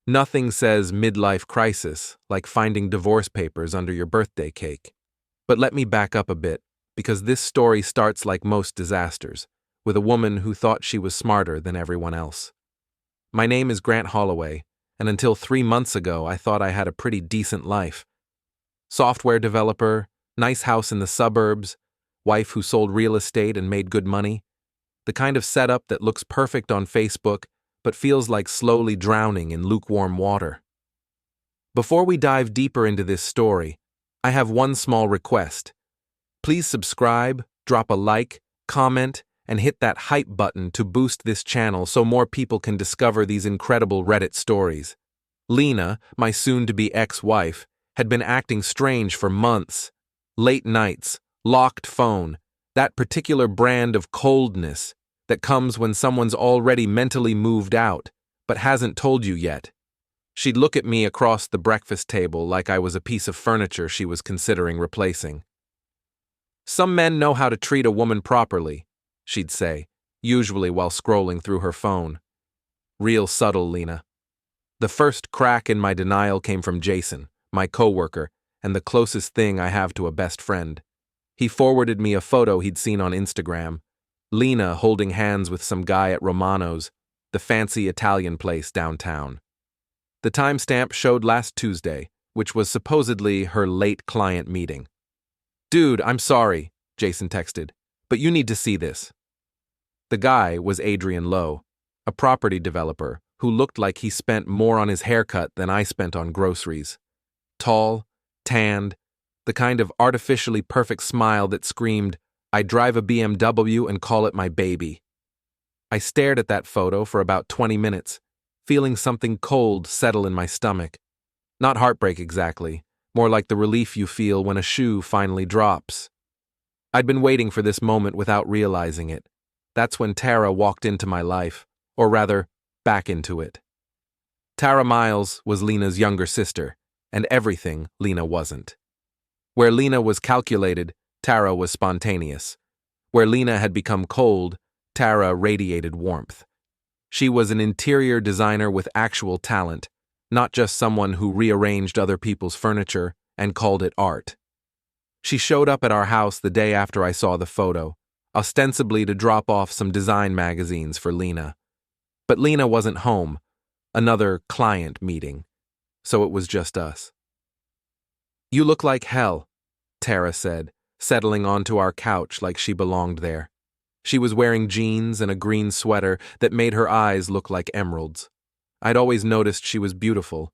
Nothing says midlife crisis like finding divorce papers under your birthday cake. But let me back up a bit, because this story starts like most disasters, with a woman who thought she was smarter than everyone else. My name is Grant Holloway, and until 3 months ago I thought I had a pretty decent life. Software developer, nice house in the suburbs, wife who sold real estate and made good money. The kind of setup that looks perfect on Facebook but feels like slowly drowning in lukewarm water. Before we dive deeper into this story, I have one small request. Please subscribe, drop a like, comment, and hit that hype button to boost this channel so more people can discover these incredible Reddit stories. Lena, my soon-to-be ex-wife, had been acting strange for months. Late nights, locked phone, that particular brand of coldness that comes when someone's already mentally moved out, but hasn't told you yet. She'd look at me across the breakfast table like I was a piece of furniture she was considering replacing. "Some men know how to treat a woman properly," she'd say, usually while scrolling through her phone. Real subtle, Lena. The first crack in my denial came from Jason, my coworker, and the closest thing I have to a best friend. He forwarded me a photo he'd seen on Instagram. Lena holding hands with some guy at Romano's, the fancy Italian place downtown. The timestamp showed last Tuesday, which was supposedly her late client meeting. "Dude, I'm sorry," Jason texted, "but you need to see this." The guy was Adrian Lowe, a property developer who looked like he spent more on his haircut than I spent on groceries. Tall, tanned, the kind of artificially perfect smile that screamed, "I drive a BMW and call it my baby." I stared at that photo for about 20 minutes, feeling something cold settle in my stomach. Not heartbreak exactly, more like the relief you feel when a shoe finally drops. I'd been waiting for this moment without realizing it. That's when Tara walked into my life, or rather, back into it. Tara Miles was Lena's younger sister, and everything Lena wasn't. Where Lena was calculated, Tara was spontaneous. Where Lena had become cold, Tara radiated warmth. She was an interior designer with actual talent, not just someone who rearranged other people's furniture and called it art. She showed up at our house the day after I saw the photo, ostensibly to drop off some design magazines for Lena. But Lena wasn't home, another client meeting, so it was just us. "You look like hell," Tara said, settling onto our couch like she belonged there. She was wearing jeans and a green sweater that made her eyes look like emeralds. I'd always noticed she was beautiful,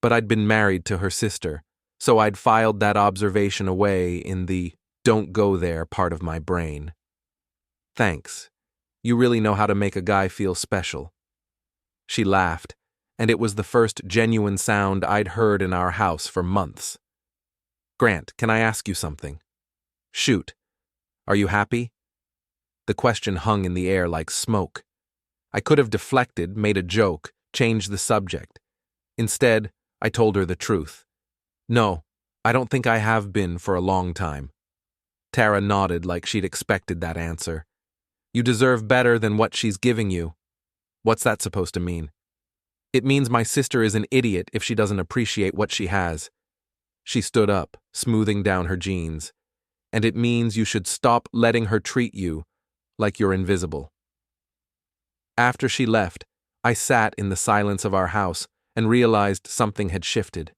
but I'd been married to her sister, so I'd filed that observation away in the "don't go there" part of my brain. "Thanks. You really know how to make a guy feel special." She laughed, and it was the first genuine sound I'd heard in our house for months. "Grant, can I ask you something?" "Shoot. Are you happy?" The question hung in the air like smoke. I could have deflected, made a joke, changed the subject. Instead, I told her the truth. "No, I don't think I have been for a long time." Tara nodded like she'd expected that answer. "You deserve better than what she's giving you." "What's that supposed to mean?" "It means my sister is an idiot if she doesn't appreciate what she has." She stood up, smoothing down her jeans. "And it means you should stop letting her treat you like you're invisible." After she left, I sat in the silence of our house and realized something had shifted.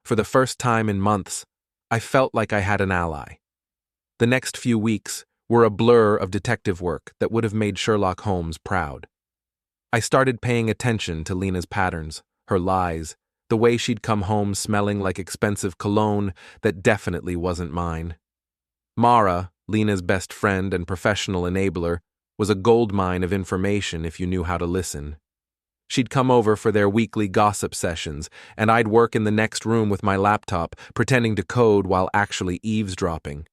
For the first time in months, I felt like I had an ally. The next few weeks were a blur of detective work that would have made Sherlock Holmes proud. I started paying attention to Lena's patterns, her lies, the way she'd come home smelling like expensive cologne that definitely wasn't mine. Mara, Lena's best friend and professional enabler, was a goldmine of information if you knew how to listen. She'd come over for their weekly gossip sessions, and I'd work in the next room with my laptop, pretending to code while actually eavesdropping.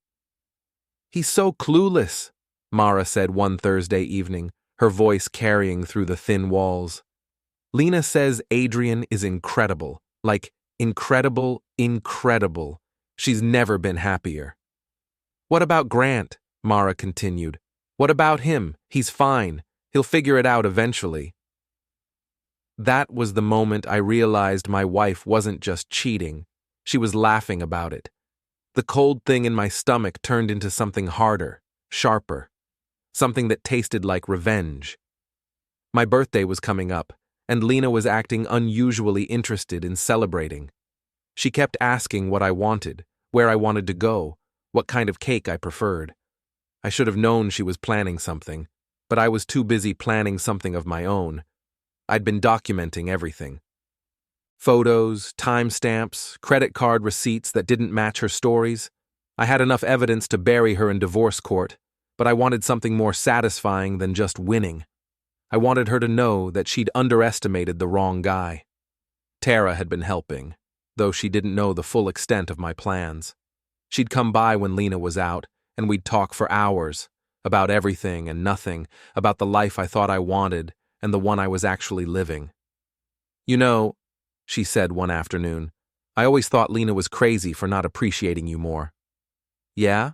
"He's so clueless," Mara said one Thursday evening, her voice carrying through the thin walls. "Lena says Adrian is incredible, like incredible, incredible. She's never been happier." "What about Grant?" Mara continued. "What about him? He's fine. He'll figure it out eventually." That was the moment I realized my wife wasn't just cheating, she was laughing about it. The cold thing in my stomach turned into something harder, sharper, something that tasted like revenge. My birthday was coming up, and Lena was acting unusually interested in celebrating. She kept asking what I wanted, where I wanted to go, what kind of cake I preferred. I should have known she was planning something, but I was too busy planning something of my own. I'd been documenting everything. Photos, timestamps, credit card receipts that didn't match her stories. I had enough evidence to bury her in divorce court, but I wanted something more satisfying than just winning. I wanted her to know that she'd underestimated the wrong guy. Tara had been helping, though she didn't know the full extent of my plans. She'd come by when Lena was out, and we'd talk for hours, about everything and nothing, about the life I thought I wanted and the one I was actually living. "You know," she said one afternoon, "I always thought Lena was crazy for not appreciating you more." "Yeah?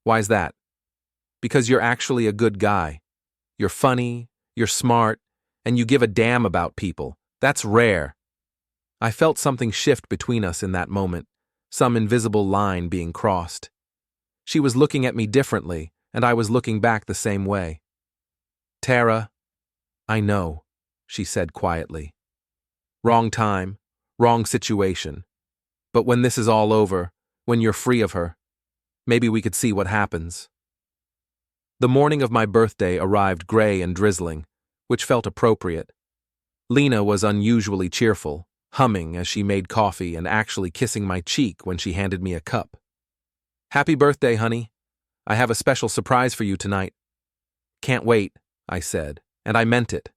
Why's that?" "Because you're actually a good guy. You're funny, you're smart, and you give a damn about people. That's rare." I felt something shift between us in that moment, some invisible line being crossed. She was looking at me differently, and I was looking back the same way. "Tara, I know," she said quietly. "Wrong time, wrong situation. But when this is all over, when you're free of her, maybe we could see what happens." The morning of my birthday arrived gray and drizzling, which felt appropriate. Lena was unusually cheerful, humming as she made coffee and actually kissing my cheek when she handed me a cup. "Happy birthday, honey. I have a special surprise for you tonight." "Can't wait," I said, and I meant it.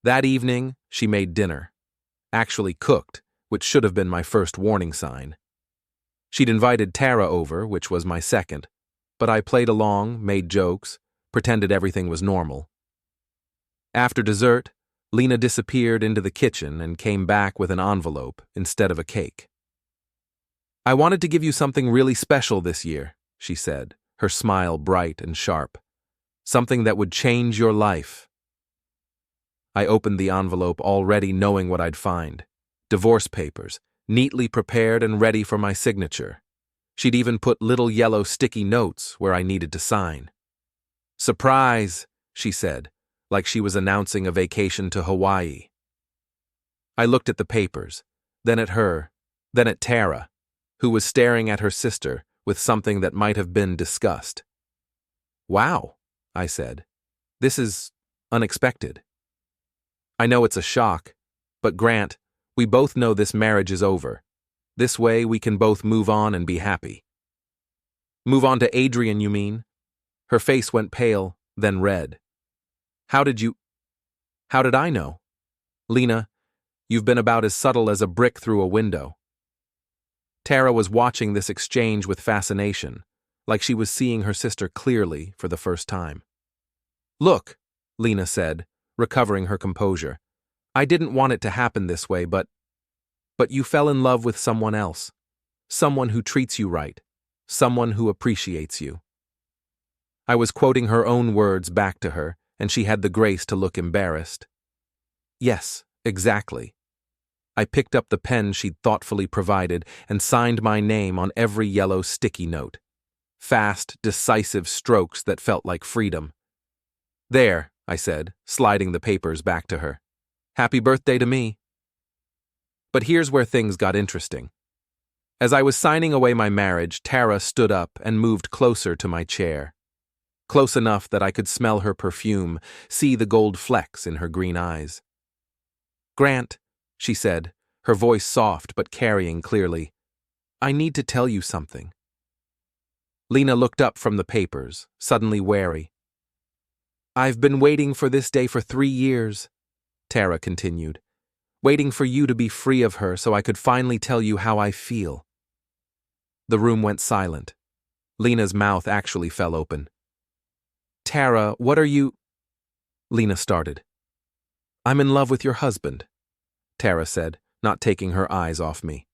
That evening, she made dinner. Actually cooked, which should have been my first warning sign. She'd invited Tara over, which was my second, but I played along, made jokes, pretended everything was normal. After dessert, Lena disappeared into the kitchen and came back with an envelope instead of a cake. "I wanted to give you something really special this year," she said, her smile bright and sharp. "Something that would change your life." I opened the envelope already knowing what I'd find. Divorce papers, neatly prepared and ready for my signature. She'd even put little yellow sticky notes where I needed to sign. "Surprise," she said, like she was announcing a vacation to Hawaii. I looked at the papers, then at her, then at Tara, who was staring at her sister with something that might have been disgust. "Wow," I said. "This is unexpected." "I know it's a shock, but Grant, we both know this marriage is over. This way we can both move on and be happy." "Move on to Adrian, you mean?" Her face went pale, then red. How did I know?" "Lena, you've been about as subtle as a brick through a window." Tara was watching this exchange with fascination, like she was seeing her sister clearly for the first time. "Look," Lena said, recovering her composure. "I didn't want it to happen this way, but you fell in love with someone else. Someone who treats you right. Someone who appreciates you." I was quoting her own words back to her, and she had the grace to look embarrassed. "Yes, exactly." I picked up the pen she'd thoughtfully provided and signed my name on every yellow sticky note. Fast, decisive strokes that felt like freedom. "There," I said, sliding the papers back to her. "Happy birthday to me." But here's where things got interesting. As I was signing away my marriage, Tara stood up and moved closer to my chair. Close enough that I could smell her perfume, see the gold flecks in her green eyes. "Grant," she said, her voice soft but carrying clearly, "I need to tell you something." Lena looked up from the papers, suddenly wary. "I've been waiting for this day for 3 years," Tara continued. "Waiting for you to be free of her so I could finally tell you how I feel." The room went silent. Lena's mouth actually fell open. "Tara, what are you—" Lena started. "I'm in love with your husband," Tara said, not taking her eyes off me.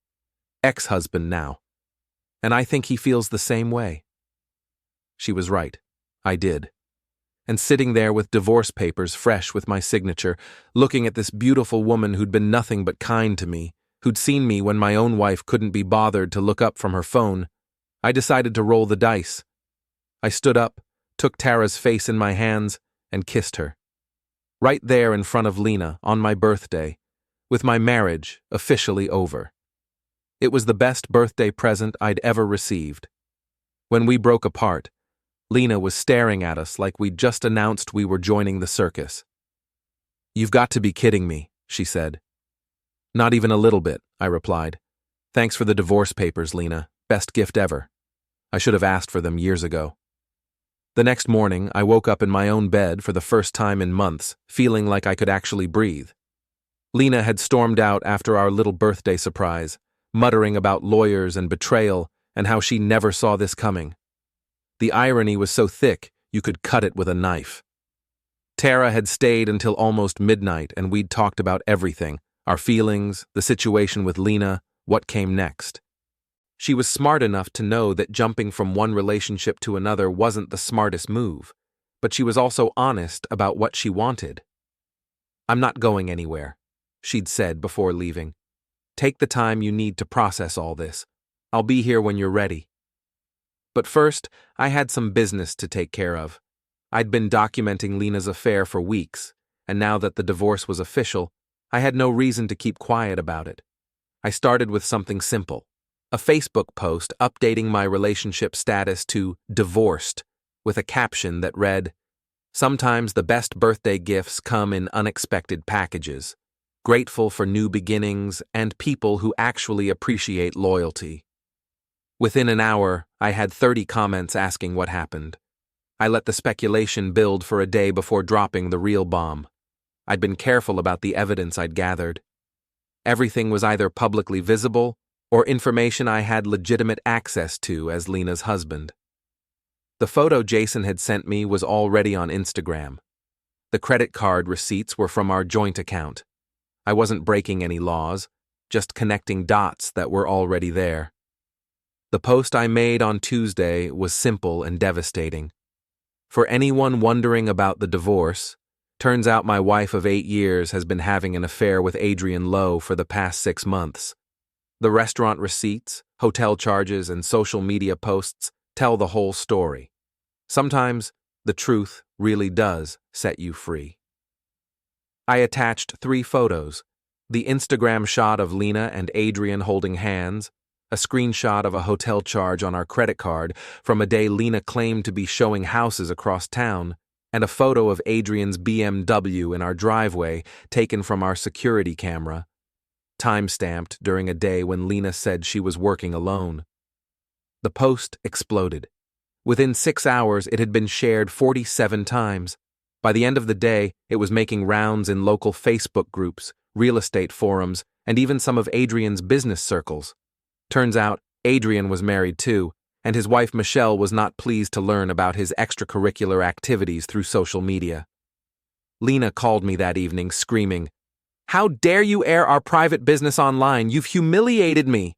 "Ex-husband now. And I think he feels the same way." She was right. I did. and sitting there with divorce papers fresh with my signature, looking at this beautiful woman who'd been nothing but kind to me, who'd seen me when my own wife couldn't be bothered to look up from her phone, I decided to roll the dice. I stood up, took Tara's face in my hands, and kissed her. Right there in front of Lena, on my birthday, with my marriage officially over. It was the best birthday present I'd ever received. When we broke apart, Lena was staring at us like we'd just announced we were joining the circus. "You've got to be kidding me," she said. "Not even a little bit," I replied. "Thanks for the divorce papers, Lena. Best gift ever. I should have asked for them years ago." The next morning, I woke up in my own bed for the first time in months, feeling like I could actually breathe. Lena had stormed out after our little birthday surprise, muttering about lawyers and betrayal and how she never saw this coming. The irony was so thick, you could cut it with a knife. Tara had stayed until almost midnight, and we'd talked about everything, our feelings, the situation with Lena, what came next. She was smart enough to know that jumping from one relationship to another wasn't the smartest move, but she was also honest about what she wanted. "I'm not going anywhere," she'd said before leaving. "Take the time you need to process all this. I'll be here when you're ready." But first, I had some business to take care of. I'd been documenting Lena's affair for weeks, and now that the divorce was official, I had no reason to keep quiet about it. I started with something simple, a Facebook post updating my relationship status to divorced, with a caption that read, "Sometimes the best birthday gifts come in unexpected packages. Grateful for new beginnings and people who actually appreciate loyalty." Within an hour, I had 30 comments asking what happened. I let the speculation build for a day before dropping the real bomb. I'd been careful about the evidence I'd gathered. Everything was either publicly visible or information I had legitimate access to as Lena's husband. The photo Jason had sent me was already on Instagram. The credit card receipts were from our joint account. I wasn't breaking any laws, just connecting dots that were already there. The post I made on Tuesday was simple and devastating. For anyone wondering about the divorce, turns out my wife of 8 years has been having an affair with Adrian Lowe for the past 6 months. The restaurant receipts, hotel charges, and social media posts tell the whole story. Sometimes the truth really does set you free. I attached 3 photos: the Instagram shot of Lena and Adrian holding hands, a screenshot of a hotel charge on our credit card from a day Lena claimed to be showing houses across town, and a photo of Adrian's BMW in our driveway taken from our security camera, time-stamped during a day when Lena said she was working alone. The post exploded. Within 6 hours, it had been shared 47 times. By the end of the day, it was making rounds in local Facebook groups, real estate forums, and even some of Adrian's business circles. Turns out, Adrian was married too, and his wife Michelle was not pleased to learn about his extracurricular activities through social media. Lena called me that evening, screaming, "How dare you air our private business online? You've humiliated me."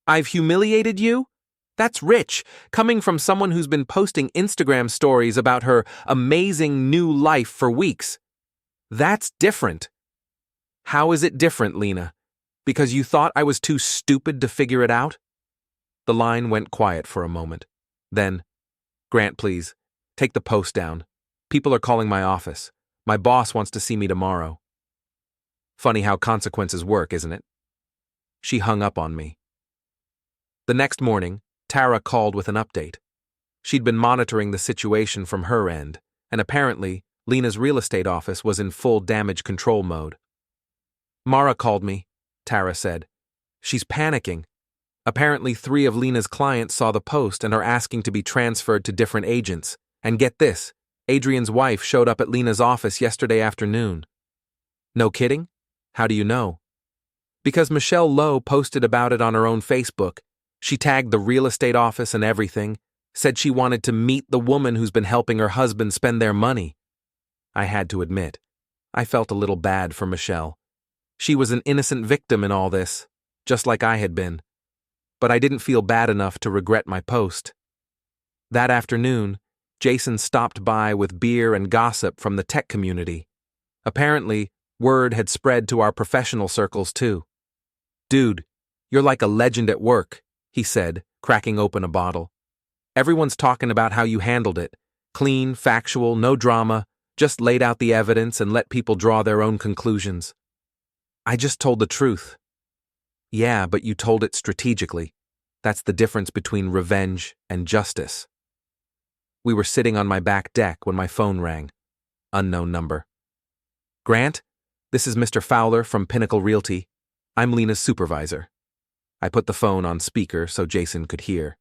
"I've humiliated you? That's rich, coming from someone who's been posting Instagram stories about her amazing new life for weeks. That's different." "How is it different, Lena? Because you thought I was too stupid to figure it out?" The line went quiet for a moment. Then, "Grant, please, take the post down. People are calling my office. My boss wants to see me tomorrow." Funny how consequences work, isn't it? She hung up on me. The next morning, Tara called with an update. She'd been monitoring the situation from her end, and apparently, Lena's real estate office was in full damage control mode. "Mara called me," Tara said. "She's panicking. Apparently 3 of Lena's clients saw the post and are asking to be transferred to different agents. And get this, Adrian's wife showed up at Lena's office yesterday afternoon." "No kidding? How do you know?" "Because Michelle Lowe posted about it on her own Facebook. She tagged the real estate office and everything, said she wanted to meet the woman who's been helping her husband spend their money." I had to admit, I felt a little bad for Michelle. She was an innocent victim in all this, just like I had been. But I didn't feel bad enough to regret my post. That afternoon, Jason stopped by with beer and gossip from the tech community. Apparently, word had spread to our professional circles too. "Dude, you're like a legend at work," he said, cracking open a bottle. "Everyone's talking about how you handled it. Clean, factual, no drama, just laid out the evidence and let people draw their own conclusions." "I just told the truth." "Yeah, but you told it strategically. That's the difference between revenge and justice." We were sitting on my back deck when my phone rang. Unknown number. "Grant, this is Mr. Fowler from Pinnacle Realty. I'm Lena's supervisor." I put the phone on speaker so Jason could hear.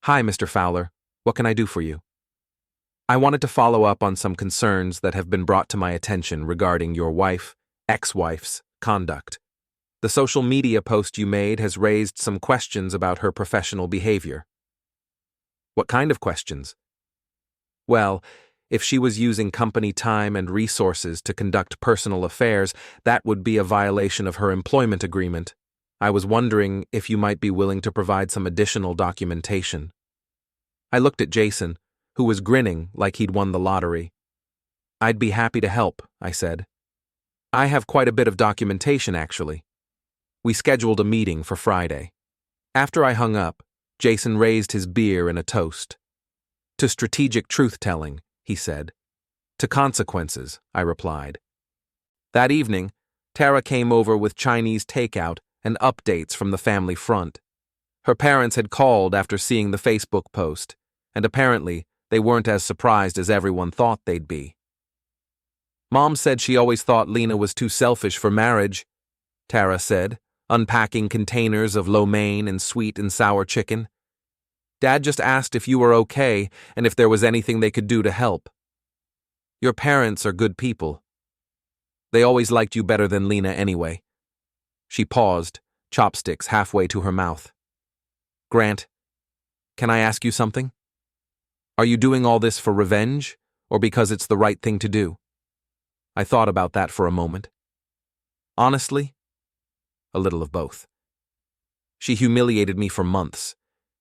"Hi, Mr. Fowler. What can I do for you?" "I wanted to follow up on some concerns that have been brought to my attention regarding your ex-wife's conduct. The social media post you made has raised some questions about her professional behavior." "What kind of questions?" "Well, if she was using company time and resources to conduct personal affairs, that would be a violation of her employment agreement. I was wondering if you might be willing to provide some additional documentation." I looked at Jason, who was grinning like he'd won the lottery. "I'd be happy to help," I said. "I have quite a bit of documentation, actually." We scheduled a meeting for Friday. After I hung up, Jason raised his beer in a toast. "To strategic truth-telling," he said. "To consequences," I replied. That evening, Tara came over with Chinese takeout and updates from the family front. Her parents had called after seeing the Facebook post, and apparently they weren't as surprised as everyone thought they'd be. "Mom said she always thought Lena was too selfish for marriage," Tara said, unpacking containers of lo mein and sweet and sour chicken. "Dad just asked if you were okay and if there was anything they could do to help. Your parents are good people. They always liked you better than Lena anyway." She paused, chopsticks halfway to her mouth. "Grant, can I ask you something? Are you doing all this for revenge, or because it's the right thing to do?" I thought about that for a moment. Honestly, a little of both. She humiliated me for months,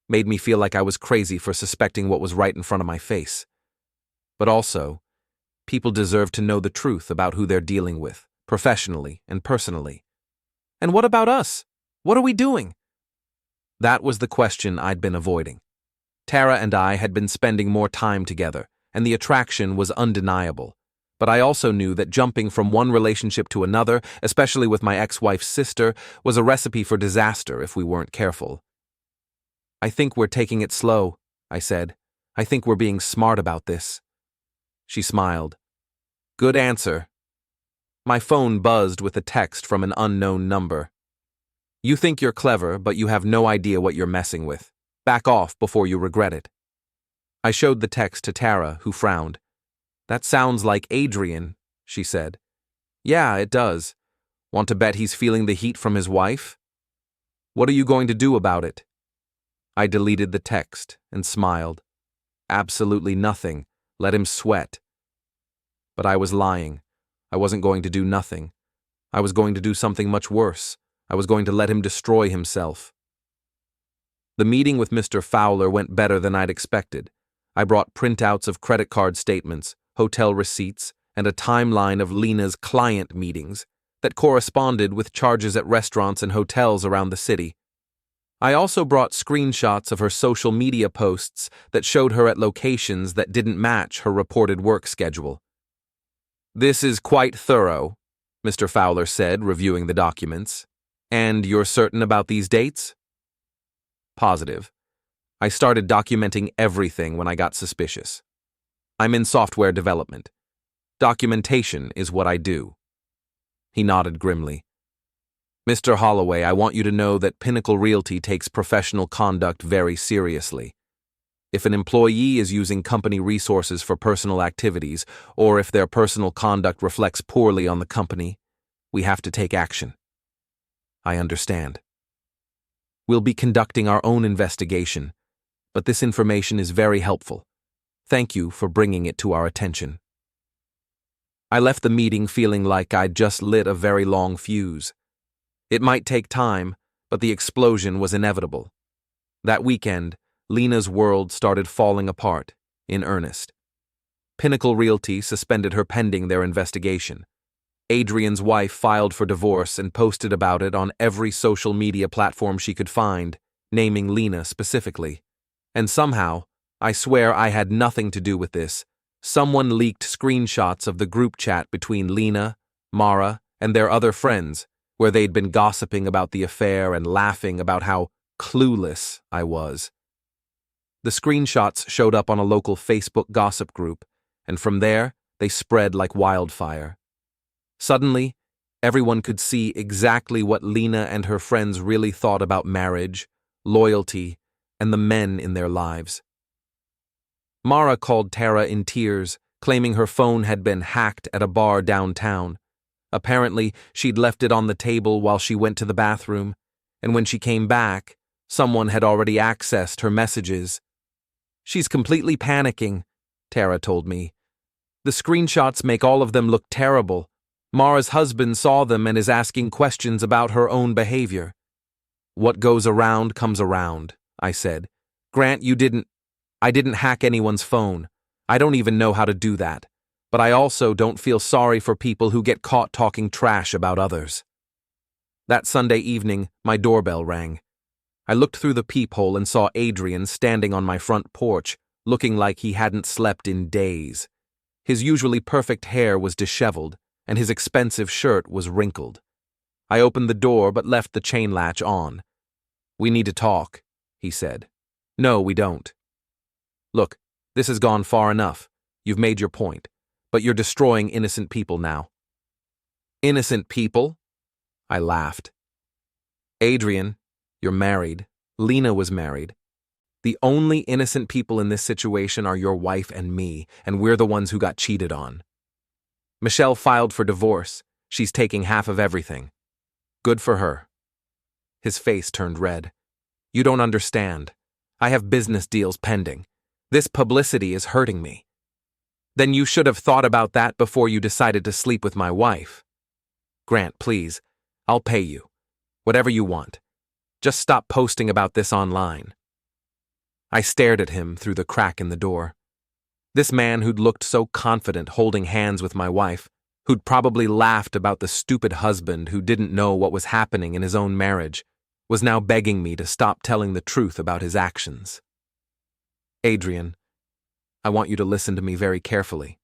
made me feel like I was crazy for suspecting what was right in front of my face. But also, people deserve to know the truth about who they're dealing with, professionally and personally. And what about us? What are we doing? That was the question I'd been avoiding. Tara and I had been spending more time together, and the attraction was undeniable. But I also knew that jumping from one relationship to another, especially with my ex-wife's sister, was a recipe for disaster if we weren't careful. "I think we're taking it slow," I said. "I think we're being smart about this." She smiled. "Good answer." My phone buzzed with a text from an unknown number. "You think you're clever, but you have no idea what you're messing with. Back off before you regret it." I showed the text to Tara, who frowned. "That sounds like Adrian," she said. "Yeah, it does. Want to bet he's feeling the heat from his wife? What are you going to do about it?" I deleted the text and smiled. Absolutely nothing. Let him sweat. But I was lying. I wasn't going to do nothing. I was going to do something much worse. I was going to let him destroy himself. The meeting with Mr. Fowler went better than I'd expected. I brought printouts of credit card statements, hotel receipts, and a timeline of Lena's client meetings that corresponded with charges at restaurants and hotels around the city. I also brought screenshots of her social media posts that showed her at locations that didn't match her reported work schedule. "This is quite thorough," Mr. Fowler said, reviewing the documents. "And you're certain about these dates?" "Positive. I started documenting everything when I got suspicious. I'm in software development. Documentation is what I do." He nodded grimly. "Mr. Holloway, I want you to know that Pinnacle Realty takes professional conduct very seriously. If an employee is using company resources for personal activities, or if their personal conduct reflects poorly on the company, we have to take action." "I understand. We'll be conducting our own investigation, but this information is very helpful. Thank you for bringing it to our attention." I left the meeting feeling like I'd just lit a very long fuse. It might take time, but the explosion was inevitable. That weekend, Lena's world started falling apart, in earnest. Pinnacle Realty suspended her pending their investigation. Adrian's wife filed for divorce and posted about it on every social media platform she could find, naming Lena specifically. And somehow, I swear I had nothing to do with this, someone leaked screenshots of the group chat between Lena, Mara, and their other friends, where they'd been gossiping about the affair and laughing about how clueless I was. The screenshots showed up on a local Facebook gossip group, and from there, they spread like wildfire. Suddenly, everyone could see exactly what Lena and her friends really thought about marriage, loyalty, and the men in their lives. Mara called Tara in tears, claiming her phone had been hacked at a bar downtown. Apparently, she'd left it on the table while she went to the bathroom, and when she came back, someone had already accessed her messages. "She's completely panicking," Tara told me. "The screenshots make all of them look terrible. Mara's husband saw them and is asking questions about her own behavior." "What goes around comes around," I said. "Grant, I didn't hack anyone's phone. I don't even know how to do that. But I also don't feel sorry for people who get caught talking trash about others." That Sunday evening, my doorbell rang. I looked through the peephole and saw Adrian standing on my front porch, looking like he hadn't slept in days. His usually perfect hair was disheveled, and his expensive shirt was wrinkled. I opened the door but left the chain latch on. "We need to talk," he said. "No, we don't. Look, this has gone far enough. You've made your point, but you're destroying innocent people now." "Innocent people?" I laughed. "Adrian, you're married. Lena was married. The only innocent people in this situation are your wife and me, and we're the ones who got cheated on. Michelle filed for divorce. She's taking half of everything. Good for her." His face turned red. "You don't understand. I have business deals pending. This publicity is hurting me." "Then you should have thought about that before you decided to sleep with my wife." "Grant, please. I'll pay you. Whatever you want. Just stop posting about this online." I stared at him through the crack in the door. This man who'd looked so confident holding hands with my wife, who'd probably laughed about the stupid husband who didn't know what was happening in his own marriage, was now begging me to stop telling the truth about his actions. "Adrian, I want you to listen to me very carefully.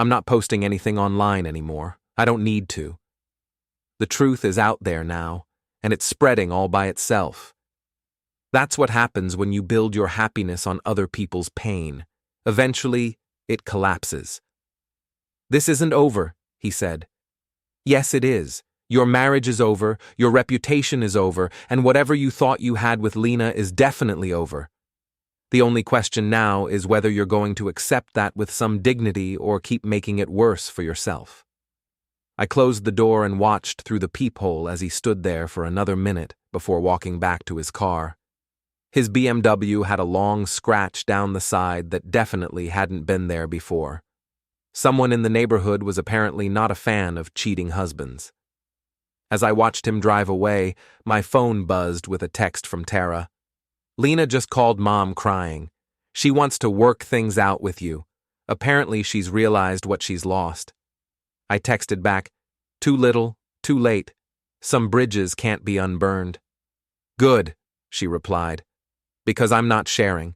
I'm not posting anything online anymore. I don't need to. The truth is out there now, and it's spreading all by itself. That's what happens when you build your happiness on other people's pain. Eventually, it collapses." "This isn't over," he said. "Yes, it is. Your marriage is over, your reputation is over, and whatever you thought you had with Lena is definitely over. The only question now is whether you're going to accept that with some dignity or keep making it worse for yourself." I closed the door and watched through the peephole as he stood there for another minute before walking back to his car. His BMW had a long scratch down the side that definitely hadn't been there before. Someone in the neighborhood was apparently not a fan of cheating husbands. As I watched him drive away, my phone buzzed with a text from Tara. "Lena just called Mom crying. She wants to work things out with you. Apparently she's realized what she's lost." I texted back, "Too little, too late. Some bridges can't be unburned." "Good," she replied, "because I'm not sharing."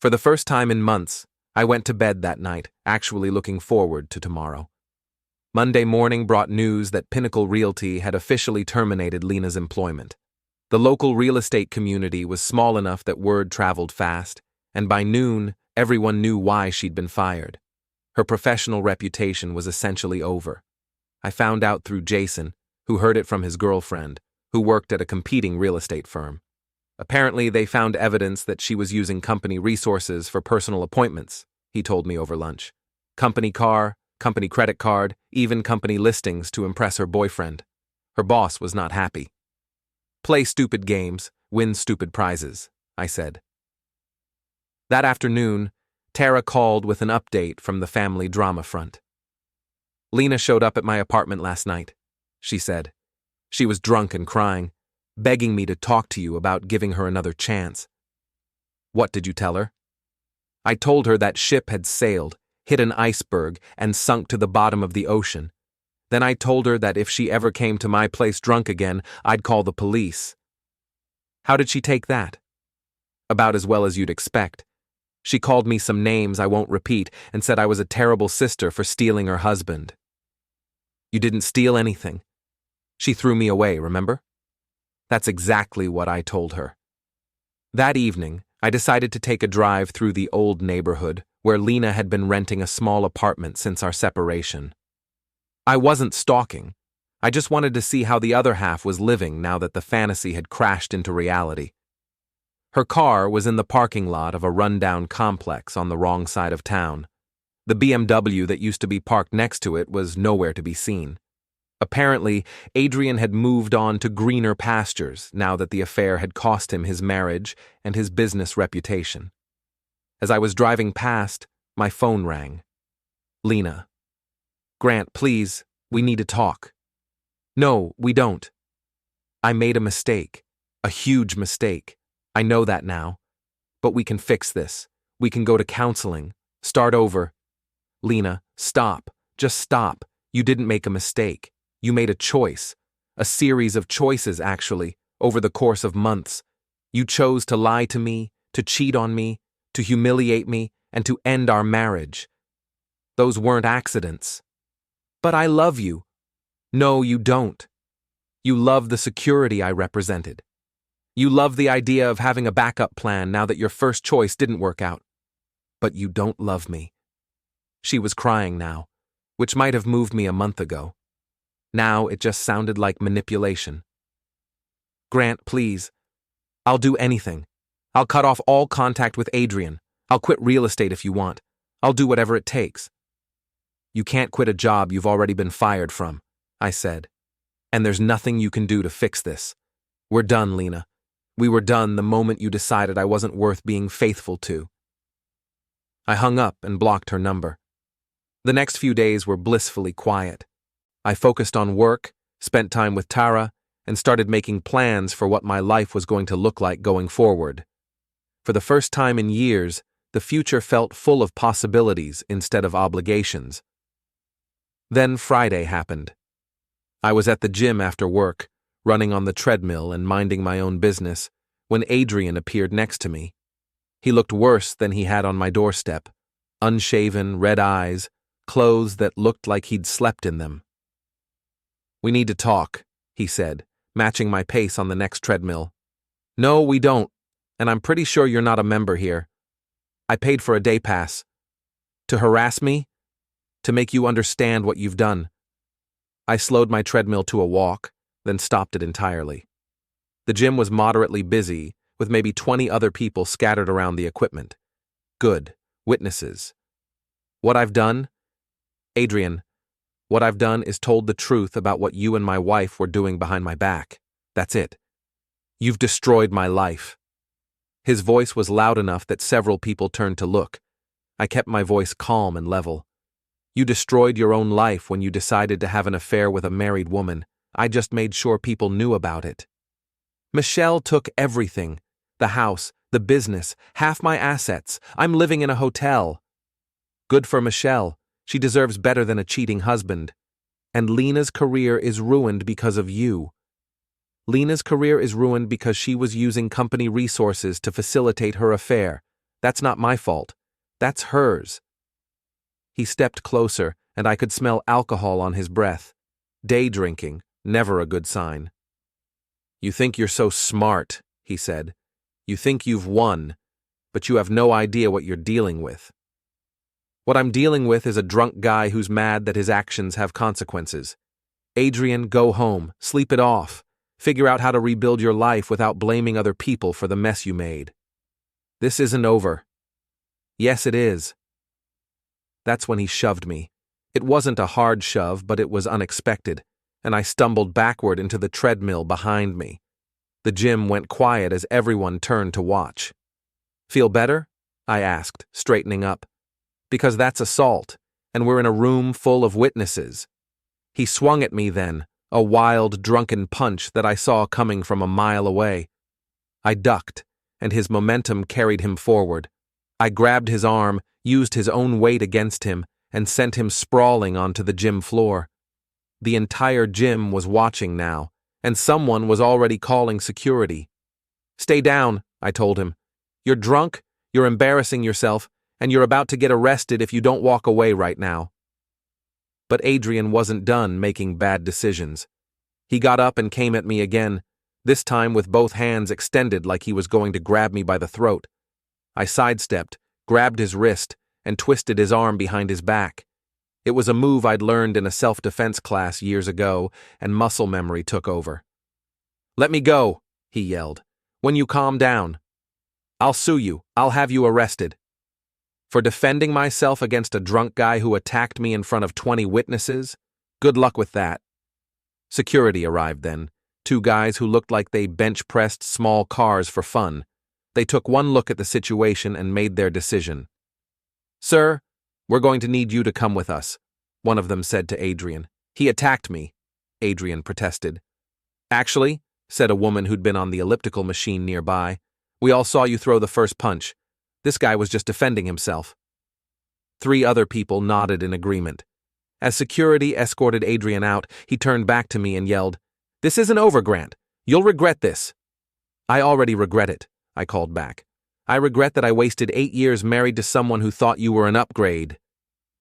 For the first time in months, I went to bed that night, actually looking forward to tomorrow. Monday morning brought news that Pinnacle Realty had officially terminated Lena's employment. The local real estate community was small enough that word traveled fast, and by noon, everyone knew why she'd been fired. Her professional reputation was essentially over. I found out through Jason, who heard it from his girlfriend, who worked at a competing real estate firm. Apparently, they found evidence that she was using company resources for personal appointments, he told me over lunch. Company car, company credit card, even company listings to impress her boyfriend. Her boss was not happy. "Play stupid games, win stupid prizes," I said. That afternoon, Tara called with an update from the family drama front. "Lena showed up at my apartment last night," she said. "She was drunk and crying, begging me to talk to you about giving her another chance." "What did you tell her?" I told her that ship had sailed, hit an iceberg, and sunk to the bottom of the ocean. Then I told her that if she ever came to my place drunk again, I'd call the police. How did she take that? About as well as you'd expect. She called me some names I won't repeat and said I was a terrible sister for stealing her husband. You didn't steal anything. She threw me away, remember? That's exactly what I told her. That evening, I decided to take a drive through the old neighborhood where Lena had been renting a small apartment since our separation. I wasn't stalking. I just wanted to see how the other half was living now that the fantasy had crashed into reality. Her car was in the parking lot of a rundown complex on the wrong side of town. The BMW that used to be parked next to it was nowhere to be seen. Apparently, Adrian had moved on to greener pastures now that the affair had cost him his marriage and his business reputation. As I was driving past, my phone rang. Lena. Grant, please, we need to talk. No, we don't. I made a mistake. A huge mistake. I know that now. But we can fix this. We can go to counseling. Start over. Lena, stop. Just stop. You didn't make a mistake. You made a choice. A series of choices, actually, over the course of months. You chose to lie to me, to cheat on me, to humiliate me, and to end our marriage. Those weren't accidents. But I love you. No, you don't. You love the security I represented. You love the idea of having a backup plan now that your first choice didn't work out. But you don't love me. She was crying now, which might have moved me a month ago. Now it just sounded like manipulation. Grant, please. I'll do anything. I'll cut off all contact with Adrian. I'll quit real estate if you want. I'll do whatever it takes. You can't quit a job you've already been fired from, I said. And there's nothing you can do to fix this. We're done, Lena. We were done the moment you decided I wasn't worth being faithful to. I hung up and blocked her number. The next few days were blissfully quiet. I focused on work, spent time with Tara, and started making plans for what my life was going to look like going forward. For the first time in years, the future felt full of possibilities instead of obligations. Then Friday happened. I was at the gym after work, running on the treadmill and minding my own business, when Adrian appeared next to me. He looked worse than he had on my doorstep. Unshaven, red eyes, clothes that looked like he'd slept in them. We need to talk, he said, matching my pace on the next treadmill. No, we don't, and I'm pretty sure you're not a member here. I paid for a day pass. To harass me? To make you understand what you've done. I slowed my treadmill to a walk, then stopped it entirely. The gym was moderately busy, with maybe 20 other people scattered around the equipment. Good. Witnesses. What I've done? Adrian, what I've done is told the truth about what you and my wife were doing behind my back. That's it. You've destroyed my life. His voice was loud enough that several people turned to look. I kept my voice calm and level. You destroyed your own life when you decided to have an affair with a married woman. I just made sure people knew about it. Michelle took everything. The house, the business, half my assets. I'm living in a hotel. Good for Michelle. She deserves better than a cheating husband. And Lena's career is ruined because of you. Lena's career is ruined because she was using company resources to facilitate her affair. That's not my fault. That's hers. He stepped closer, and I could smell alcohol on his breath. Day drinking, never a good sign. You think you're so smart, he said. You think you've won, but you have no idea what you're dealing with. What I'm dealing with is a drunk guy who's mad that his actions have consequences. Adrian, go home, sleep it off. Figure out how to rebuild your life without blaming other people for the mess you made. This isn't over. Yes, it is. That's when he shoved me. It wasn't a hard shove, but it was unexpected, and I stumbled backward into the treadmill behind me. The gym went quiet as everyone turned to watch. Feel better? I asked, straightening up. Because that's assault, and we're in a room full of witnesses. He swung at me then, a wild, drunken punch that I saw coming from a mile away. I ducked, and his momentum carried him forward. I grabbed his arm, used his own weight against him, and sent him sprawling onto the gym floor. The entire gym was watching now, and someone was already calling security. "Stay down," I told him. "You're drunk, you're embarrassing yourself, and you're about to get arrested if you don't walk away right now." But Adrian wasn't done making bad decisions. He got up and came at me again, this time with both hands extended like he was going to grab me by the throat. I sidestepped, grabbed his wrist, and twisted his arm behind his back. It was a move I'd learned in a self-defense class years ago, and muscle memory took over. "Let me go," he yelled. "When you calm down. I'll sue you. I'll have you arrested." For defending myself against a drunk guy who attacked me in front of 20 witnesses? Good luck with that. Security arrived then, 2 guys who looked like they bench-pressed small cars for fun. They took one look at the situation and made their decision. "Sir, we're going to need you to come with us," one of them said to Adrian. "He attacked me," Adrian protested. "Actually," said a woman who'd been on the elliptical machine nearby, "we all saw you throw the first punch. This guy was just defending himself." 3 other people nodded in agreement. As security escorted Adrian out, he turned back to me and yelled, "This isn't over, Grant. You'll regret this." "I already regret it," I called back. "I regret that I wasted 8 years married to someone who thought you were an upgrade."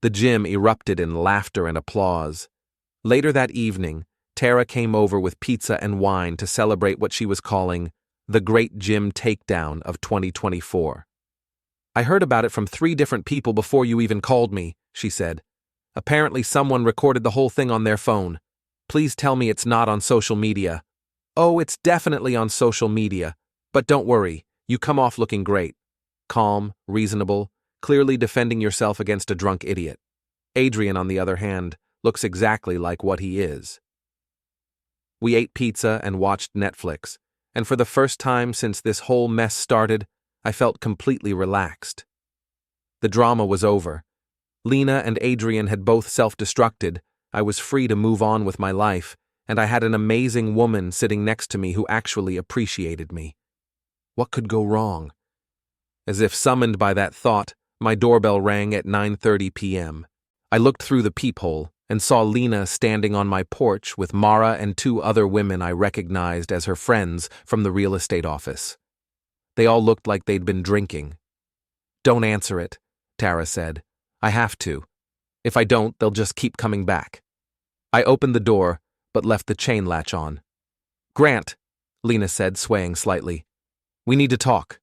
The gym erupted in laughter and applause. Later that evening, Tara came over with pizza and wine to celebrate what she was calling the Great Gym Takedown of 2024. "I heard about it from 3 different people before you even called me," she said. "Apparently someone recorded the whole thing on their phone. Please tell me it's not on social media." "Oh, it's definitely on social media. But don't worry, you come off looking great. Calm, reasonable, clearly defending yourself against a drunk idiot. Adrian, on the other hand, looks exactly like what he is." We ate pizza and watched Netflix, and for the first time since this whole mess started, I felt completely relaxed. The drama was over. Lena and Adrian had both self-destructed. I was free to move on with my life, and I had an amazing woman sitting next to me who actually appreciated me. What could go wrong? As if summoned by that thought, my doorbell rang at 9:30 p.m. I looked through the peephole and saw Lena standing on my porch with Mara and 2 other women I recognized as her friends from the real estate office. They all looked like they'd been drinking. "Don't answer it," Tara said. "I have to. If I don't, they'll just keep coming back." I opened the door, but left the chain latch on. "Grant," Lena said, swaying slightly. "We need to talk."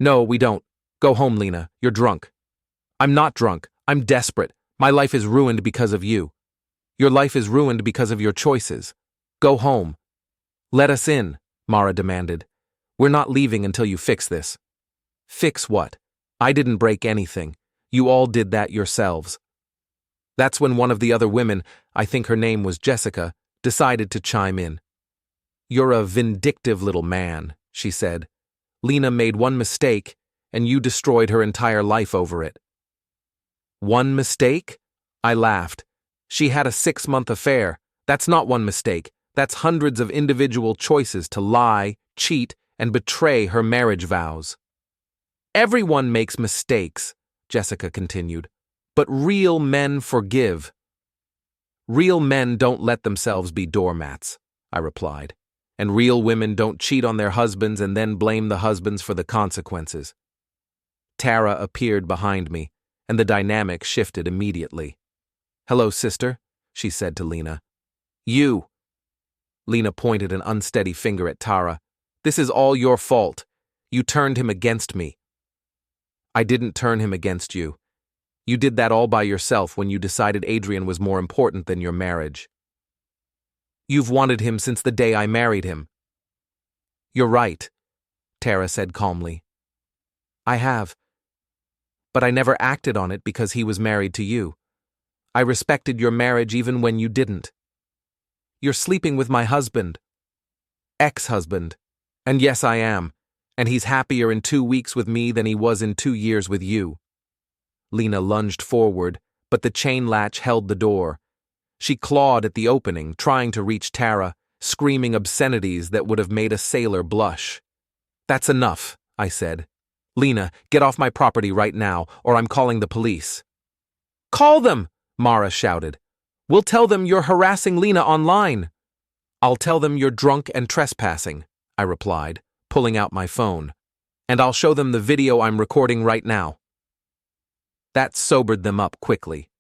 "No, we don't. Go home, Lena. You're drunk." "I'm not drunk. I'm desperate. My life is ruined because of you." "Your life is ruined because of your choices. Go home." "Let us in," Mara demanded. "We're not leaving until you fix this." "Fix what? I didn't break anything. You all did that yourselves." That's when one of the other women, I think her name was Jessica, decided to chime in. "You're a vindictive little man," she said. "Lena made one mistake, and you destroyed her entire life over it." "One mistake?" I laughed. "She had a 6-month affair. That's not one mistake. That's hundreds of individual choices to lie, cheat, and betray her marriage vows." "Everyone makes mistakes," Jessica continued. "But real men forgive." "Real men don't let themselves be doormats," I replied. "And real women don't cheat on their husbands and then blame the husbands for the consequences." Tara appeared behind me, and the dynamic shifted immediately. "Hello, sister," she said to Lena. "You." Lena pointed an unsteady finger at Tara. "This is all your fault. You turned him against me." "I didn't turn him against you. You did that all by yourself when you decided Adrian was more important than your marriage. You've wanted him since the day I married him." "You're right," Tara said calmly. "I have. But I never acted on it because he was married to you. I respected your marriage even when you didn't. You're sleeping with my husband. Ex-husband. And yes, I am. And he's happier in 2 weeks with me than he was in 2 years with you." Lena lunged forward, but the chain latch held the door. She clawed at the opening, trying to reach Tara, screaming obscenities that would have made a sailor blush. "That's enough," I said. Lena, get off my property right now, or I'm calling the police. Call them, Mara shouted. We'll tell them you're harassing Lena online. I'll tell them you're drunk and trespassing, I replied, pulling out my phone. And I'll show them the video I'm recording right now. That sobered them up quickly.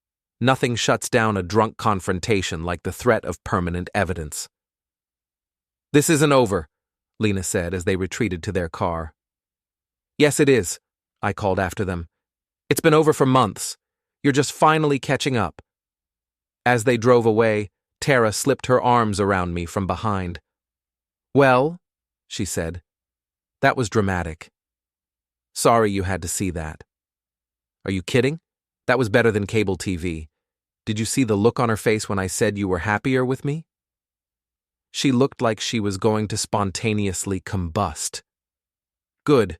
Nothing shuts down a drunk confrontation like the threat of permanent evidence. This isn't over, Lena said as they retreated to their car. Yes, it is, I called after them. It's been over for months. You're just finally catching up. As they drove away, Tara slipped her arms around me from behind. Well, she said, that was dramatic. Sorry you had to see that. Are you kidding? That was better than cable TV. Did you see the look on her face when I said you were happier with me? She looked like she was going to spontaneously combust. Good.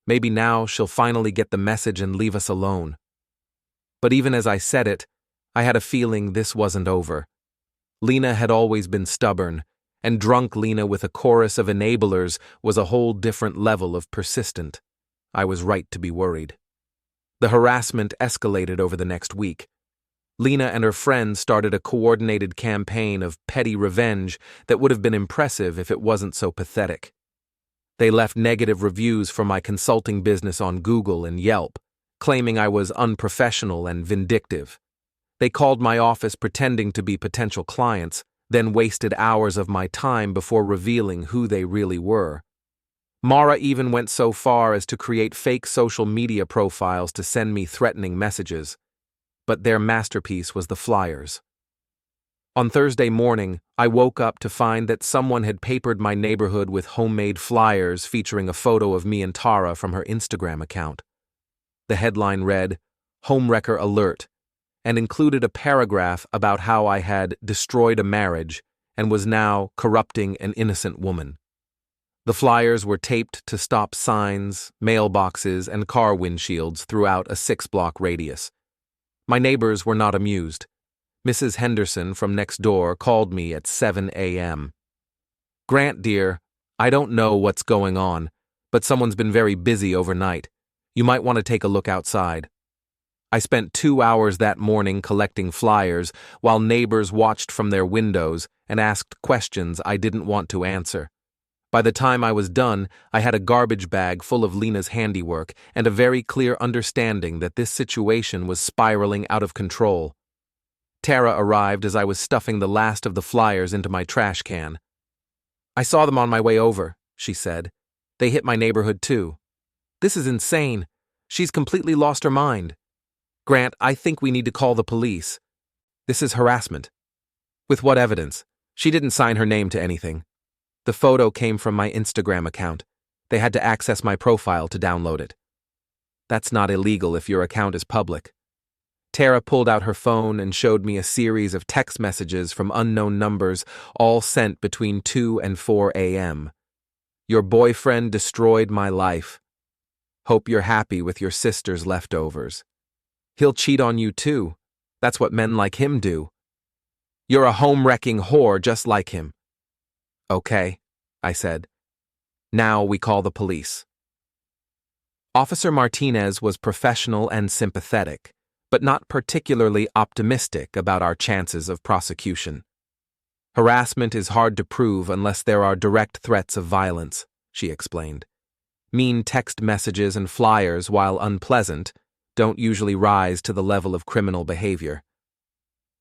Maybe now she'll finally get the message and leave us alone. But even as I said it, I had a feeling this wasn't over. Lena had always been stubborn, and drunk Lena with a chorus of enablers was a whole different level of persistent. I was right to be worried. The harassment escalated over the next week. Lena and her friends started a coordinated campaign of petty revenge that would have been impressive if it wasn't so pathetic. They left negative reviews for my consulting business on Google and Yelp, claiming I was unprofessional and vindictive. They called my office pretending to be potential clients, then wasted hours of my time before revealing who they really were. Mara even went so far as to create fake social media profiles to send me threatening messages. But their masterpiece was the flyers. On Thursday morning, I woke up to find that someone had papered my neighborhood with homemade flyers featuring a photo of me and Tara from her Instagram account. The headline read, "Homewrecker Alert," and included a paragraph about how I had destroyed a marriage and was now corrupting an innocent woman. The flyers were taped to stop signs, mailboxes, and car windshields throughout a 6-block radius. My neighbors were not amused. Mrs. Henderson from next door called me at 7 a.m. "Grant, dear, I don't know what's going on, but someone's been very busy overnight. You might want to take a look outside." I spent 2 hours that morning collecting flyers while neighbors watched from their windows and asked questions I didn't want to answer. By the time I was done, I had a garbage bag full of Lena's handiwork and a very clear understanding that this situation was spiraling out of control. Tara arrived as I was stuffing the last of the flyers into my trash can. "I saw them on my way over," she said. "They hit my neighborhood too. This is insane. She's completely lost her mind. Grant, I think we need to call the police. This is harassment." "With what evidence? She didn't sign her name to anything. The photo came from my Instagram account. They had to access my profile to download it." "That's not illegal if your account is public." Tara pulled out her phone and showed me a series of text messages from unknown numbers, all sent between 2 and 4 a.m. "Your boyfriend destroyed my life. Hope you're happy with your sister's leftovers. He'll cheat on you too. That's what men like him do. You're a home-wrecking whore just like him." "Okay," I said. "Now we call the police." Officer Martinez was professional and sympathetic, but not particularly optimistic about our chances of prosecution. "Harassment is hard to prove unless there are direct threats of violence," she explained. "Mean text messages and flyers, while unpleasant, don't usually rise to the level of criminal behavior."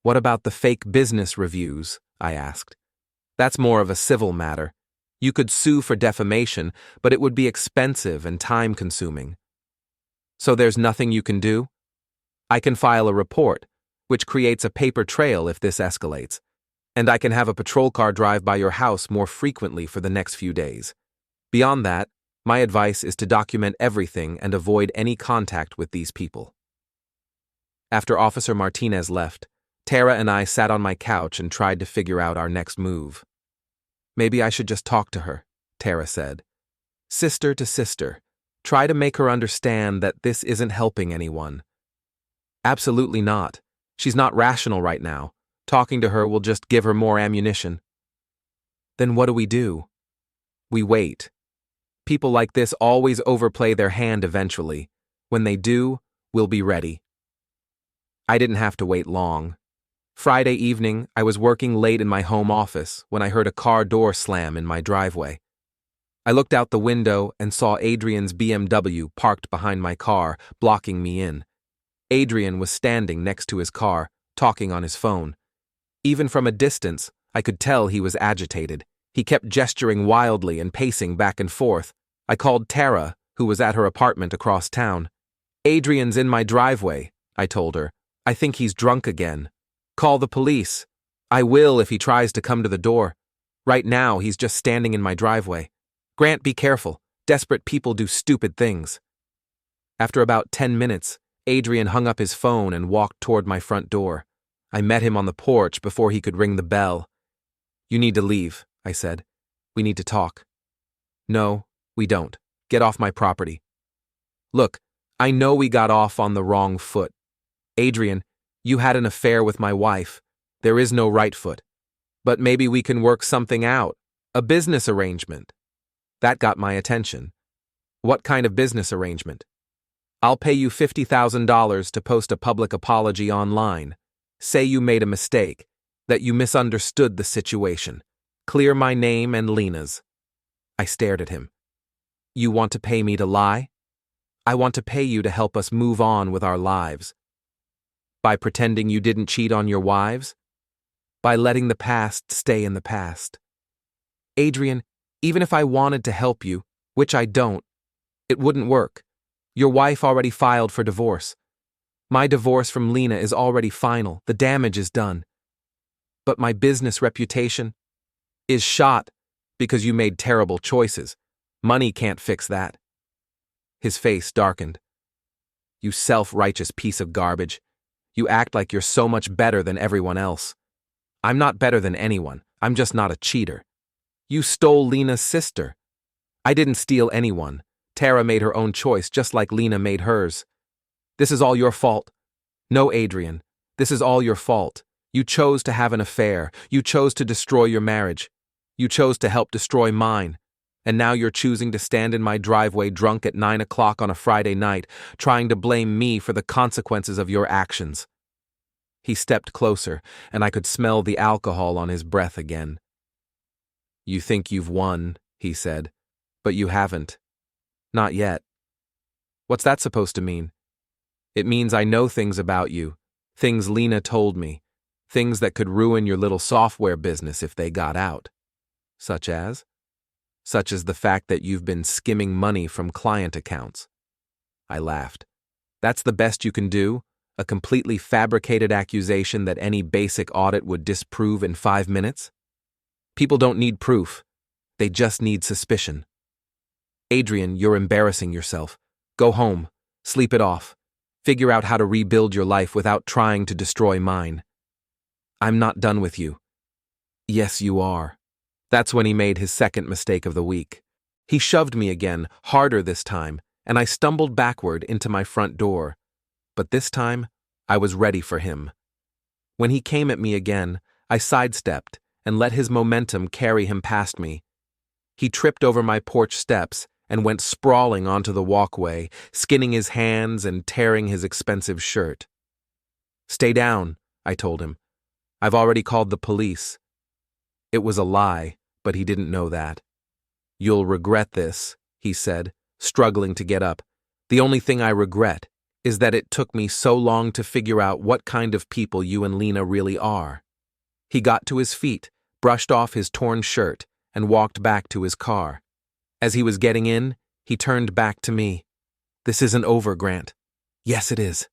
"What about the fake business reviews?" I asked. "That's more of a civil matter. You could sue for defamation, but it would be expensive and time-consuming." "So there's nothing you can do?" "I can file a report, which creates a paper trail if this escalates, and I can have a patrol car drive by your house more frequently for the next few days. Beyond that, my advice is to document everything and avoid any contact with these people." After Officer Martinez left, Tara and I sat on my couch and tried to figure out our next move. "Maybe I should just talk to her," Tara said. "Sister to sister, try to make her understand that this isn't helping anyone." "Absolutely not. She's not rational right now. Talking to her will just give her more ammunition." "Then what do? We wait. People like this always overplay their hand eventually. When they do, we'll be ready. I didn't have to wait long. Friday evening, I was working late in my home office when I heard a car door slam in my driveway. I looked out the window and saw Adrian's BMW parked behind my car, blocking me in. Adrian was standing next to his car, talking on his phone. Even from a distance, I could tell he was agitated. He kept gesturing wildly and pacing back and forth. I called Tara, who was at her apartment across town. "Adrian's in my driveway," I told her. "I think he's drunk again. Call the police." "I will if he tries to come to the door. Right now, he's just standing in my driveway. Grant, be careful. Desperate people do stupid things." After about 10 minutes, Adrian hung up his phone and walked toward my front door. I met him on the porch before he could ring the bell. "You need to leave," I said. "We need to talk." "No, we don't. Get off my property." "Look, I know we got off on the wrong foot. Adrian, you had an affair with my wife. There is no right foot. But maybe we can work something out. A business arrangement." That got my attention. "What kind of business arrangement?" "I'll pay you $50,000 to post a public apology online. Say you made a mistake, that you misunderstood the situation. Clear my name and Lena's." I stared at him. "You want to pay me to lie?" "I want to pay you to help us move on with our lives." "By pretending you didn't cheat on your wives?" "By letting the past stay in the past." "Adrian, even if I wanted to help you, which I don't, it wouldn't work. Your wife already filed for divorce. My divorce from Lena is already final. The damage is done. But my business reputation is shot because you made terrible choices. Money can't fix that." His face darkened. "You self-righteous piece of garbage. You act like you're so much better than everyone else. I'm not better than anyone. I'm just not a cheater. You stole Lena's sister." "I didn't steal anyone. Tara made her own choice just like Lena made hers. This is all your fault." "No, Adrian. This is all your fault. You chose to have an affair. You chose to destroy your marriage. You chose to help destroy mine. And now you're choosing to stand in my driveway drunk at 9 o'clock on a Friday night, trying to blame me for the consequences of your actions." He stepped closer, and I could smell the alcohol on his breath again. "You think you've won," he said, "but you haven't. Not yet." "What's that supposed to mean?" "It means I know things about you, things Lena told me, things that could ruin your little software business if they got out." "Such as?" "Such as the fact that you've been skimming money from client accounts." I laughed. "That's the best you can do? A completely fabricated accusation that any basic audit would disprove in 5 minutes? People don't need proof. They just need suspicion." "Adrian, you're embarrassing yourself. Go home. Sleep it off. Figure out how to rebuild your life without trying to destroy mine." "I'm not done with you." "Yes, you are." That's when he made his second mistake of the week. He shoved me again, harder this time, and I stumbled backward into my front door. But this time, I was ready for him. When he came at me again, I sidestepped and let his momentum carry him past me. He tripped over my porch steps and went sprawling onto the walkway, skinning his hands and tearing his expensive shirt. "Stay down," I told him. "I've already called the police." It was a lie, but he didn't know that. "You'll regret this," he said, struggling to get up. "The only thing I regret is that it took me so long to figure out what kind of people you and Lena really are." He got to his feet, brushed off his torn shirt, and walked back to his car. As he was getting in, he turned back to me. "This isn't over, Grant." "Yes, it is."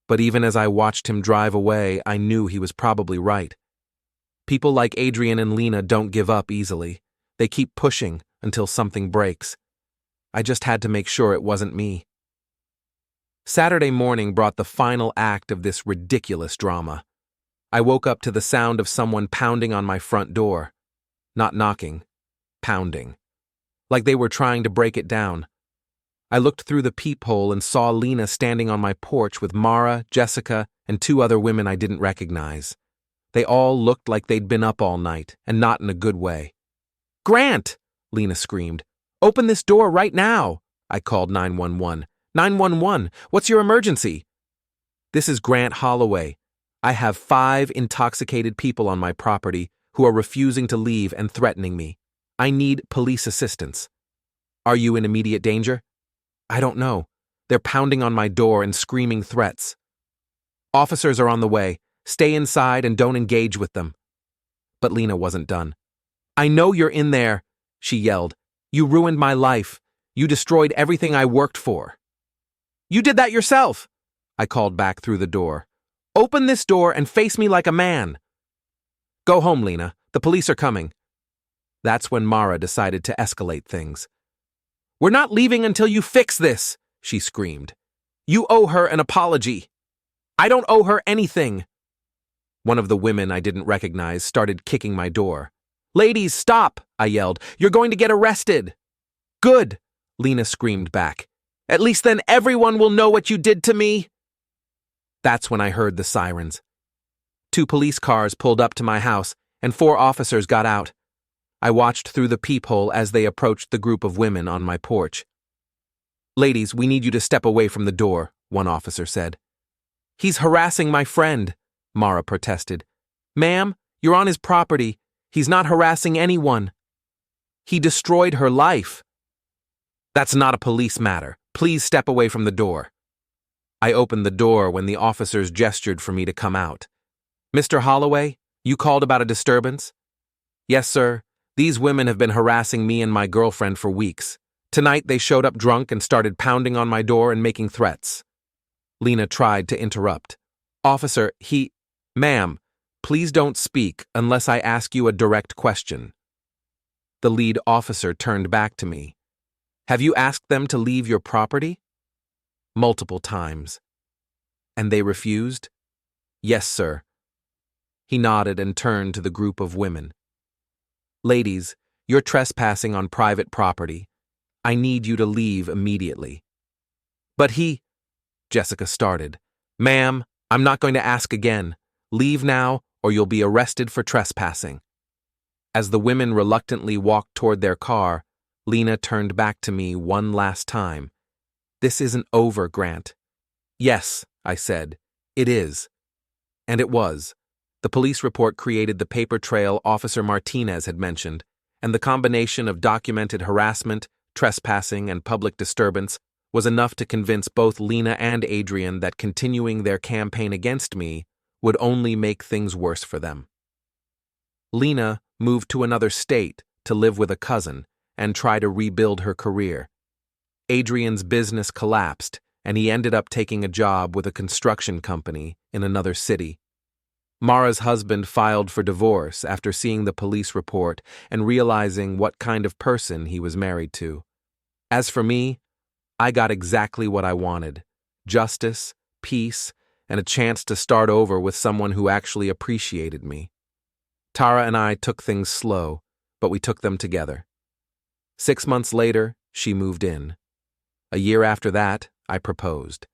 But even as I watched him drive away, I knew he was probably right. People like Adrian and Lena don't give up easily. They keep pushing until something breaks. I just had to make sure it wasn't me. Saturday morning brought the final act of this ridiculous drama. I woke up to the sound of someone pounding on my front door. Not knocking, pounding. Like they were trying to break it down. I looked through the peephole and saw Lena standing on my porch with Mara, Jessica, and 2 other women I didn't recognize. They all looked like they'd been up all night, and not in a good way. "Grant!" Lena screamed. Open this door right now! I called 911. 911, what's your emergency? This is Grant Holloway. I have 5 intoxicated people on my property who are refusing to leave and threatening me. I need police assistance. Are you in immediate danger? I don't know. They're pounding on my door and screaming threats. Officers are on the way. Stay inside and don't engage with them. But Lena wasn't done. I know you're in there, she yelled. You ruined my life. You destroyed everything I worked for. You did that yourself, I called back through the door. Open this door and face me like a man. Go home, Lena. The police are coming. That's when Mara decided to escalate things. We're not leaving until you fix this, she screamed. You owe her an apology. I don't owe her anything. One of the women I didn't recognize started kicking my door. Ladies, stop, I yelled. You're going to get arrested. Good, Lena screamed back. At least then everyone will know what you did to me. That's when I heard the sirens. 2 police cars pulled up to my house, and 4 officers got out. I watched through the peephole as they approached the group of women on my porch. Ladies, we need you to step away from the door, one officer said. He's harassing my friend, Mara protested. Ma'am, you're on his property. He's not harassing anyone. He destroyed her life. That's not a police matter. Please step away from the door. I opened the door when the officers gestured for me to come out. Mr. Holloway, you called about a disturbance? Yes, sir. These women have been harassing me and my girlfriend for weeks. Tonight they showed up drunk and started pounding on my door and making threats. Lena tried to interrupt. Officer, Ma'am, please don't speak unless I ask you a direct question. The lead officer turned back to me. Have you asked them to leave your property? Multiple times. And they refused? Yes, sir. He nodded and turned to the group of women. Ladies, you're trespassing on private property. I need you to leave immediately. But Jessica started. Ma'am, I'm not going to ask again. Leave now or you'll be arrested for trespassing. As the women reluctantly walked toward their car, Lena turned back to me one last time. This isn't over, Grant. Yes, I said. It is. And it was. The police report created the paper trail Officer Martinez had mentioned, and the combination of documented harassment, trespassing, and public disturbance was enough to convince both Lena and Adrian that continuing their campaign against me would only make things worse for them. Lena moved to another state to live with a cousin and try to rebuild her career. Adrian's business collapsed, and he ended up taking a job with a construction company in another city. Mara's husband filed for divorce after seeing the police report and realizing what kind of person he was married to. As for me, I got exactly what I wanted: justice, peace, and a chance to start over with someone who actually appreciated me. Tara and I took things slow, but we took them together. 6 months later, she moved in. A year after that, I proposed.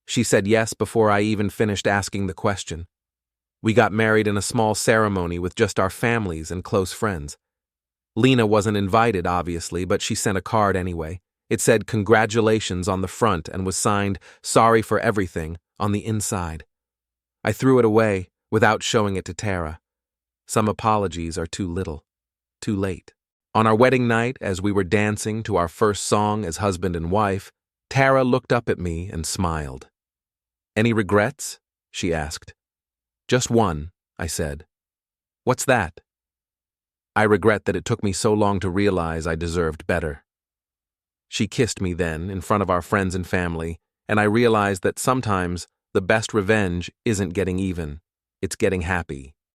She said yes before I even finished asking the question. We got married in a small ceremony with just our families and close friends. Lena wasn't invited, obviously, but she sent a card anyway. It said congratulations on the front and was signed sorry for everything on the inside. I threw it away without showing it to Tara. Some apologies are too little, too late. On our wedding night, as we were dancing to our first song as husband and wife, Tara looked up at me and smiled. Any regrets? She asked. Just one, I said. What's that? I regret that it took me so long to realize I deserved better. She kissed me then, in front of our friends and family, and I realized that sometimes the best revenge isn't getting even, it's getting happy.